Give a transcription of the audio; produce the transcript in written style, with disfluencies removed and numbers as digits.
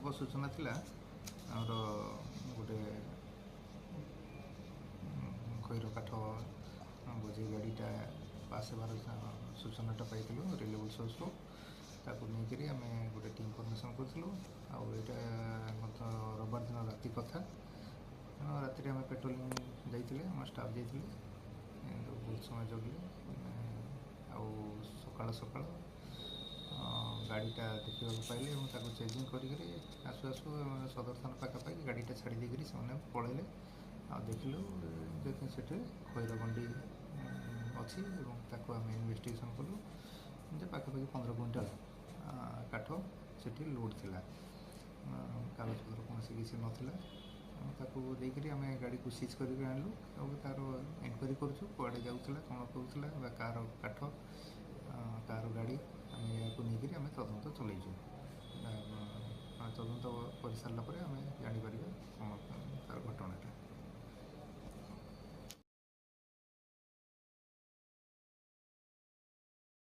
ଗୁପ୍ତ सूचना थिला आमर गोटे खैर काठ बोझे गाड़ीटा पास हेबार सूचनाटा पाइलु रिलायबल सोर्स ताकू नहीं आम गोटे टीम फर्मेसन करूँ आईटा रविवार दिन राति कथा राति आम पेट्रोलिंग जाइए आम स्टाफ जाइए बहुत समय जगले सकाल सकाल गाड़ीटा देखा पाइले और चेकिंग करी आसु आसु सदर थाना पाखापाखि गाड़ीटा छाड़ी देकर से पलैले आ देखिलु से खैरगंडी अच्छी आम इन्वेस्टिगेशन कलु जे पाखापाखि 15 क्विंटाल काठ से लोड थिला कागजपत्र कौन किसी नाला ताकू देकर आम गाड़ी को सीज कर आणलु और तार इनक्वारी करूँ कड़े जाऊला कौन करूला कार काठ कार गाड़ी आम या नहीं आम तदंत चलैचु तदंत कर सारापर आम